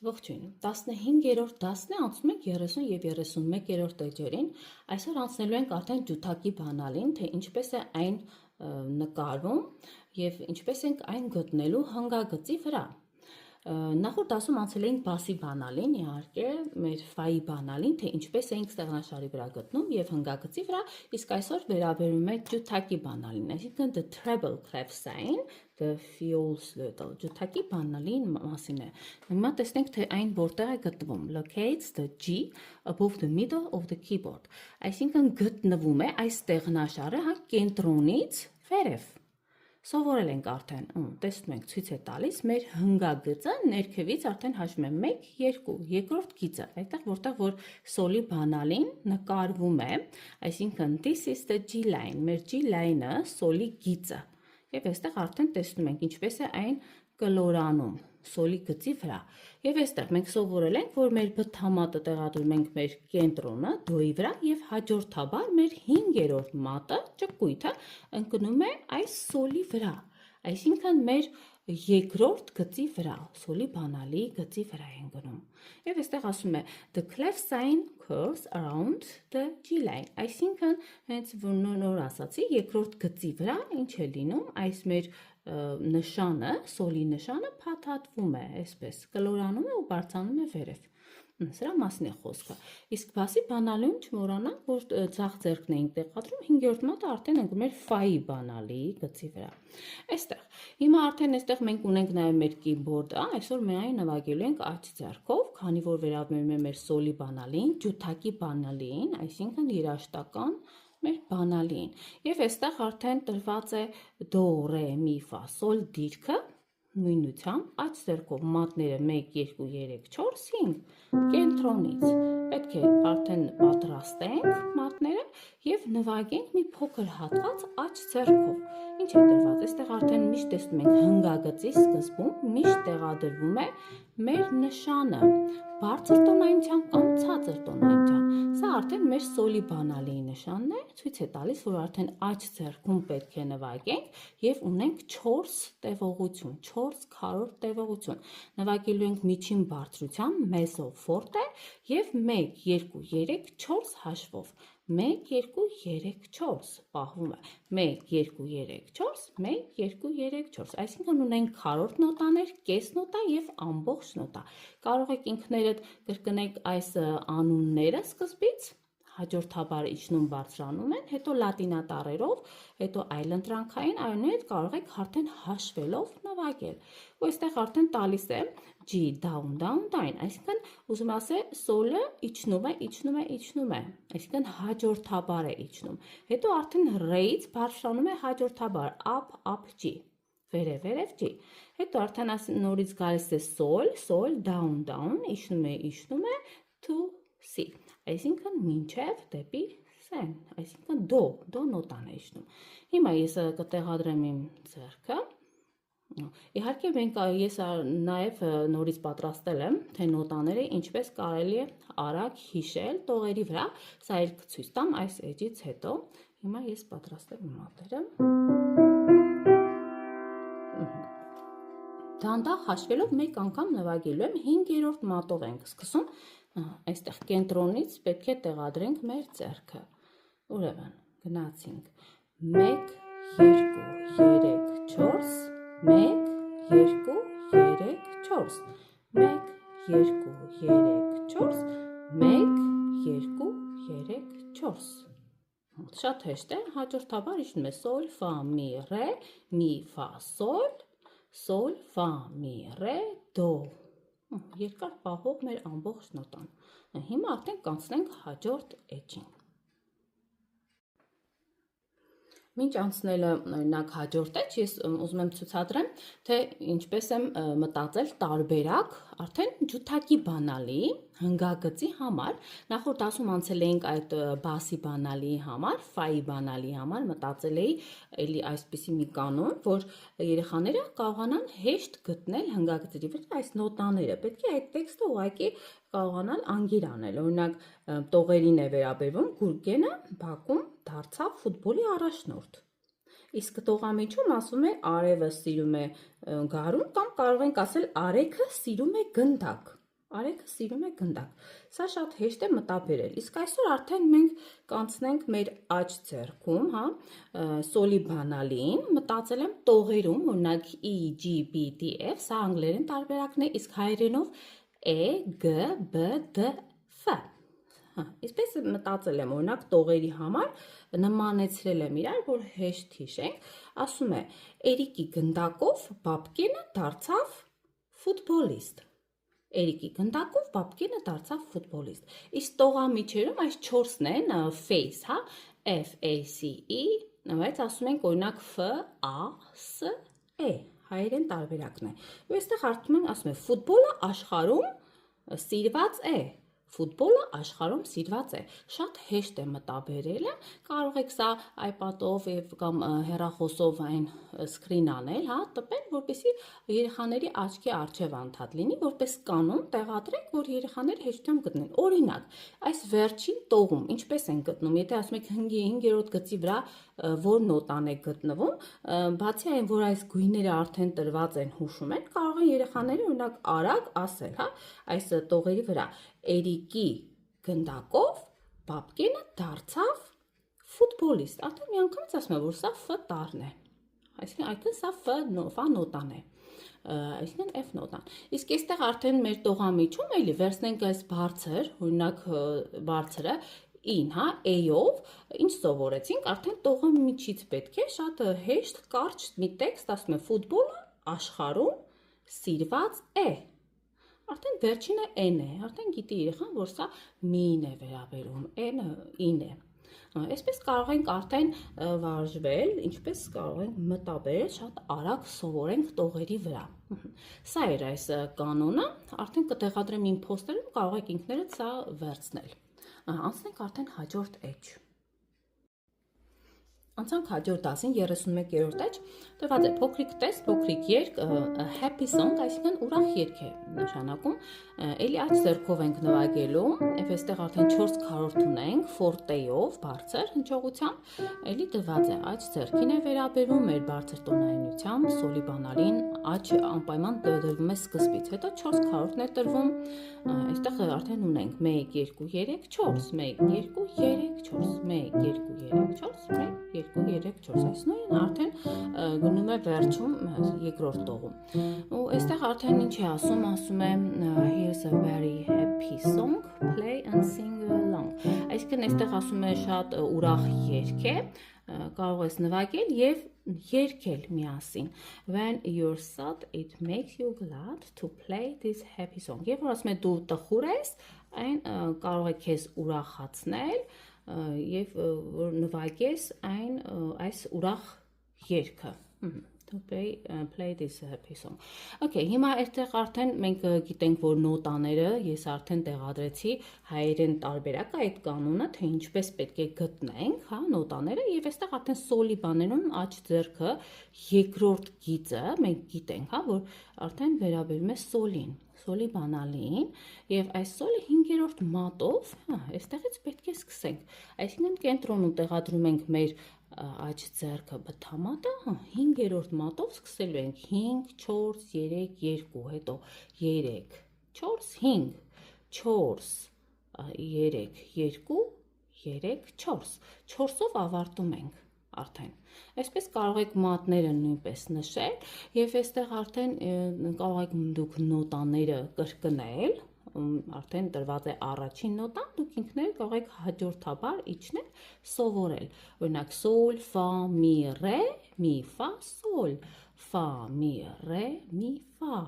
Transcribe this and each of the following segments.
Ողջույն, 15-րդ դասն է, անցնում ենք 30 և 31-րդ էջերին, այսօր անցնելու ենք արդեն ջութակի բանալին, թե ինչպես է այն նկարվում և ինչպես ենք այն գտնելու հնգագծի վրա։ Նախորդ դասում անցել էինք բասի բանալին, իհարկե մեր ֆայի բանալին, թե ինչպես էինք ստեղնաշարի վրա գտնում և հնգագծի վրա, իսկ այսօր վերաբերում է ջութակի բանալին, այսինքն the treble clef sign, the Fiol-Slötel, ջութակի բանալի մասին է։ Հիմա տեսնենք, թե այն որտեղ է գտնվում, locates the G above the middle of the keyboard, այսինքն գտնվում է այս ստեղնաշարը կենտրոնից վերև։ Սովորել ենք արդեն, տեսնում ենք ցույց է տալիս մեր հնգագծը ներքևից արդեն հաշվում է 1, 2, երկրորդ գիծը, այդտեղ որտեղ որ սոլի բանալին նկարվում է, այսինքն this is the G line, մեր G line-ը սոլի գիծը, և այստեղ արդեն տեսնում ենք ինչպես է այն կլորանում սոլի գծի վրա, և այստեղ մենք սովորել ենք, որ մեր բթամատը տեղադրում ենք մեր կենտրոնը դոյի վրա և հաջորդաբար մեր 5-րդ մատը, ճկույթը ընկնում է այս սոլի վրա, այսինքն մեր երկրորդ գծի վրա, սոլի բանալի գծի վրա է ընկնում, և այստեղ ասում է the clef sign curves around the G line, այսինքն հենց նոր ասացի, երկրորդ գծի վրա ինչ է լինում, այս մեր նշանը, սոլի նշանը փաթաթվում է, այսպես, կլորանում է ու բարձրանում է վերև, սրա մասին է խոսքը, իսկ բասի բանալիում չմոռանանք, որ ձախ ձեռքն էինք տեղադրում, 5-րդ մատը արդեն ընկնում էր ֆայի բանալի գծի վրա, այստեղ, հիմա արդեն այստեղ մենք ունենք նաև մեր keyboard-ը, այսօր միայն նվագելու ենք աջ ձեռքով, քանի որ վերաբերում է մեր սոլի բանալին, ջութակի բանալին, այսինքն երաժշտական մեր բանալին, և այստեղ արդեն տրված է դո, ռե, մի, ֆա, սոլ դիրքը, նույնությամբ աջ ձեռքով մատները 1, 2, 3, 4, 5, կենտրոնից, պետք է արդեն պատրաստենք մատները և նվագենք մի փոքր հատված աջ ձեռքով, ինչ է տրված, այստեղ արդեն միշտ տեսնում ենք հնգագծի սկզբում, միշտ տեղադրվում է մեր նշանը, բարձր տոնայնության կամ ցածր տոնայնության, սա արդեն մեր սոլի բանալի նշանն է, ցույց է տալիս, որ արդեն աջ ձեռքում պետք է նվագենք և ունենք 4 տևողություն, 4 քառորդ տևողություն, նվագելու ենք միջին բարձրությամբ, մեզո ֆորտե և 1, 2, 3, 4 հաշվով, 1, 2, 3, 4, պահվում է, 1, 2, 3, 4, 1, 2, 3, 4, այսինքն ունենք քառորդ նոտաներ, կես նոտա և ամբողջ նոտա, կարող եք ինքներդ կրկնեք այս անունները սկզբից, հաջորդաբար իջնում բարձրանում են, հետո լատինա տառերով, հետո այլընտրանքային այլներ կարող եք արդեն հաշվելով նվագել, ու այստեղ արդեն տալիս է G, down, down, down, այսինքն ուզում ասել սոլը իջնում է, իջնում է, իջնում է, այսինքն հաջորդաբար է իջնում, հետո արդեն ռեից բարձրանում է հաջորդաբար, up, up, G, վերև, G, հետո արդեն նորից գալիս է սոլ, down, down, իջնում է, to C, այսինքն մինչև դեպի սեն, այսինքն դո նոտան է իջնում, հիմա ես կտեղադրեմ իմ ձեռքը, իհարկե ես նաև նորից պատրաստել եմ, թե նոտաները ինչպես կարելի է արագ հիշել տողերի վրա, սա էլ կցույց տամ այս էջից հետո, հիմա ես պատրաստեմ իմ մատերը, դանդաղ հաշվելով մեկ անգամ նվագելու եմ, 5-րդ մատով ենք սկսում, այստեղ կենտրոնից պետք է տեղադրենք մեր ձեռքը, ուրեմն գնացինք, 1, 2, 3, 4, 1, 2, 3, 4, 1, 2, 3, 4, 1, 2, 3, 4, շատ հեշտ է, հաջորդաբար իջնում է սոլ, ֆա, մի, ռե, մի, ֆա, սոլ, ֆա, մի, ռե, դո, երկար պահող մեր ամբողջ նոտան, հիմա արդեն կանցնենք հաջորդ էջին։ Մինչ անցնելը օրինակ հաջորդ էջ, ես ուզում եմ ցուցադրեմ, թե ինչպես եմ մտածել տարբերակ արդեն ջութակի բանալի հնգագծի համար, նախորդ դասում անցել էինք այդ բասի բանալի համար, ֆայի բանալի համար, մտածել էի էլի այսպիսի մի կանոն, որ երեխաները կարողանան հեշտ գտնել հնգագծերի վրա այս նոտաները, պետք է այդ տեքստը ուղղակի կարողանալ անգիր անել, օրինակ տողերին է վերաբերվում, Գուրգենը Բաքվում դարձավ ֆուտբոլի առաջնորդ, իսկ տողամիջում ասում է արևը սիրում է գարուն կամ կարող ենք ասել արեքը սիրում է գնդակ, Արեգը սիրում է գնդակ։ Սա շատ հեշտ է մտաբերել։ Իսկ այսօր արդեն մենք կանցնենք մեր աջ ձեռքում, հա, սոլի բանալին, մտածել եմ տողերում, օրինակ E, G, B, D, F, սա անգլերեն տարբերակն է, իսկ հայերենով E, G, B, D, F։ Հա, այսպես մտածել եմ, օրինակ տողերի համար նմանեցրել եմ իրար, որ հեշտ հիշենք, ասում է Էրիկի գնդակով Բաբկենը դարձավ ֆուտբոլիստ։ Էրիկի գնդակով Բաբկենը դարձավ ֆուտբոլիստ։ Իսկ տողամիջերում այս 4-ն են face, հա, F A C E, բայց ասում ենք օրինակ F A S E, հայերեն տարբերակն է։ Ու այստեղ արդյոք մենք ասում ենք ֆուտբոլը աշխարհում սիրված է։ Ֆուտբոլը աշխարհում սիրված է։ Շատ հեշտ է մտաբերելը, կարող եք սա iPad-ով կամ հեռախոսով այն սկրին անել, հա, տպել, որպեսզի երեխաների աչքի առջև անդադ լինի, որպես կանոն տեղադրեք, որ երեխաները հեշտությամբ գտնեն։ Օրինակ, այս վերջին տողում ինչպես են գտնում, եթե ասում եք 5-րդ գծի վրա որ նոտան է գտնվում, բացի այն, որ այս գույները արդեն տրված են, հուշում են, կարող են երեխաները օրինակ արագ ասել, հա, այս տողերի վրա Էրիկի գնդակով Բաբկենը դարձավ ֆուտբոլիստ։ Արդեն մի անգամից ասում եմ, որ սա F տառն է։ Այսինքն սա F նոտան է։ Այսինքն F նոտան։ Իսկ այստեղ արդեն մեր տողամիջում էլի վերցնենք այս բարձր, օրինակ բարձրը in, հա, A-ով, ինչ սովորեցինք, արդեն տողամիջից պետք է շատ հեշտ կարճ մի տեքստ, ասում է ֆուտբոլը աշխարհում սիրված է։ Արդեն վերջինը N է, արդեն գիտի երեխան, որ սա մին է վերաբերում, N-ը in է։ Այսպես կարող ենք արդեն վարժվել, ինչպես կարող ենք մտաբերել, շատ արագ սովորենք տողերի վրա։ Սա էր այս կանոնը, արդեն կտեղադրեմ իմ փոստերում, կարող եք ինքներդ սա վերցնել։ Անցնենք արդեն հաջորդ էջ։ Անցանք հաջորդ դասին 31-րդ էջ, տրված է փոքրիկ տեսք, փոքրիկ երգ, happy song, այսինքն ուրախ երգ է նշանակում, էլի աջ ձեռքով ենք նվագելու, եւ այստեղ արդեն 4 քառորդ ունենք, forte-ով, բարձր հնչողությամբ, էլի տրված է աջ ձեռքին է վերաբերվում մեր բարձր տոնայնությամբ, սոլի բանալին, աջ անպայման դրվում է սկզբից, հետո 4 քառորդն է տրվում, այստեղ արդեն ունենք 1 2 3 4, 1 2 3 4, 1 2 3 4, 1 2 3 4, այսինքն արդեն գնում է վերջում երկրորդ տողում։ Ու այստեղ արդեն ինչ է ասում է here's a very happy song, play and sing along։ Այսինքն այստեղ ասում է շատ ուրախ երգ է, կարող ես նվագել եւ երգել միասին։ When you're sad, it makes you glad to play this happy song։ Երբ որ ասում է դու տխուր ես, այն կարող է քեզ ուրախացնել եւ որ նվագես այս ուրախ երգը։ To play this happy song։ Okay, հիմա այստեղ արդեն մենք գիտենք, որ նոտաները ես արդեն տեղադրեցի հայերեն տարբերակը այդ կանոնը, թե ինչպես պետք է գտնենք, հա, նոտաները եւ այստեղ արդեն սոլի բաներում աջ ձեռքը երկրորդ գիծը մենք գիտենք, հա, որ արդեն վերաբերում է սոլին, սոլի բանալին եւ այս սոլը 5-րդ մատով, հա, այստեղից պետք է սկսենք։ Այսինքն կենտրոնում տեղադրում ենք մեր աջ ձեռքը բթամատը, 5-րդ մատով սկսելու ենք 5 4 3 2, հետո 3 4 5 4 3 2 3 4, 4-ով ավարտում ենք արդեն։ Այսպես կարող եք մատները նույնպես նշել եւ այստեղ արդեն կարող եք դուք նոտաները կրկնել, արդեն տրված է առաջին նոտան, դուք ինքներդ կարող եք հաջորդաբար իջնել սովորել։ Օրինակ sol, fa, mi, re, mi, fa, sol, fa, mi, re, mi, fa։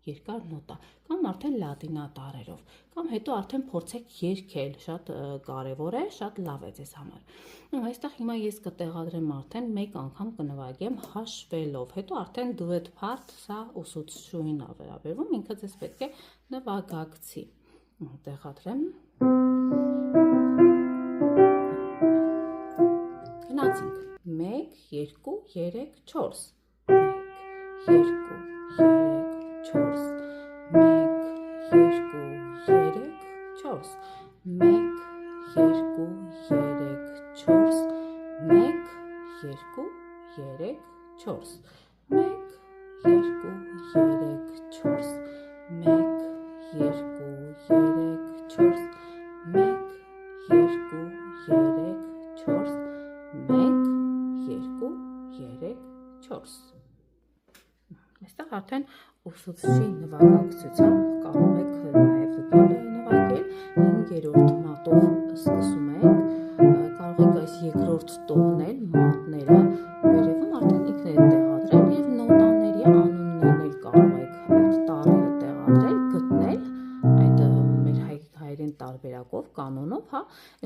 Երկար նոտա, կամ արդեն լատինա տառերով, կամ հետո արդեն փորձեք երգել, շատ կարևոր է, շատ լավ է ձեզ համար։ Այստեղ հիմա ես կտեղադրեմ արդեն մեկ անգամ կնվագեմ հաշվելով, հետո արդեն duet part, սա ուսուցչուհին է վերաբերվում, ինքը ձեզ պետք է նվագակցի։ Տեղադրեմ։ Գնացինք 1 2 3 4 1 2 3 4 1 2 3 4 1 2 3 4 1 2 3 4 1 2 3 4 1 2 4 Այստեղ արդեն ուսուցչի նվագակցությամբ կարող եք նաև նվագել 5-րդ մատով սկսում ենք, կարող եք այս երկրորդ տողնել մատները վերևում արդեն ինքներդ տեղադրել և նոտաների անուններն էլ կարող եք այդ տառերը տեղադրել, գտնել այդ մեր հայերեն տարբերակով, կանոնով,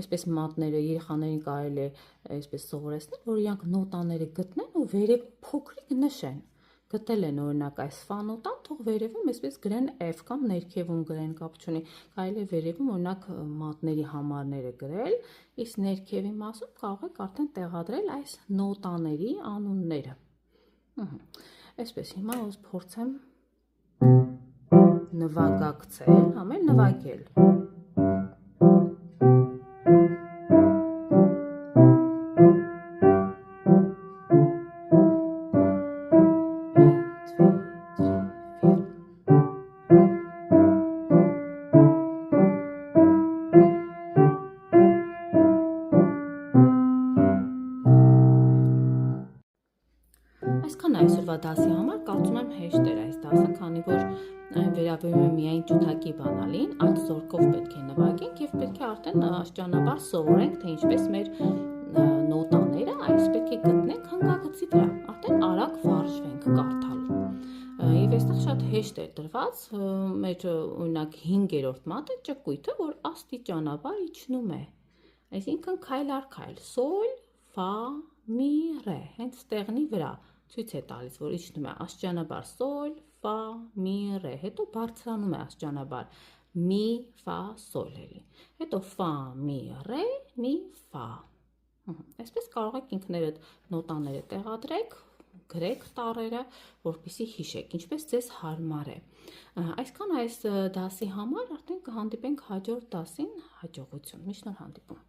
այսպես մատները երեխաներին կարելի է այսպես սովորեցնել, որ իրանք նոտաները գտնեն ու վերևում փոքրիկ նշեն, գտել են օրինակ այս ֆա նոտան, թող վերևում այսպես գրեն F կամ ներքևում գրեն, կապ չունի, կարելի է վերևում օրինակ մատների համարները գրել, իսկ ներքևի մասում կարող եք արդեն տեղադրել այս նոտաների անունները։ Այսպես հիմա փորձեմ նվագակցել, համել նվագել։ Այսքան այսօրվա դասի համար կարծում եմ հեշտ էր այս դասը, քանի որ այն վերաբերում է միայն ջութակի բանալին, այդ զորքով պետք է նվագենք և պետք է արդեն աստիճանաբար սովորենք, թե ինչպես մեր նոտաները այս պետք է գտնենք հանգագծի վրա, արդեն արագ վարժվենք կարդալ։ Եվ այստեղ շատ հեշտ էր տրված, մեր օրինակ 5-րդ մատը ճկույթը, որ աստիճանաբար իջնում է, այսինքն քայլ առ քայլ, սոլ, ֆա, մի, ռե, հենց ստեղնի վրա ցույց է տալիս, որ իջնում է աստիճանաբար սոլ, ֆա, մի, ռե, հետո բարձրանում է աստիճանաբար մի, ֆա, սոլ էլի, հետո ֆա, մի, ռե, մի, ֆա։ Այսպես կարող եք ինքներդ նոտաները տեղադրեք, գրեք տառերը, որպեսզի հիշեք, ինչպես ձեզ հարմար է։ Այսքան այս դասի համար, արդեն կհանդիպենք հաջորդ դասին, հաջողություն, միշտ նոր հանդիպում։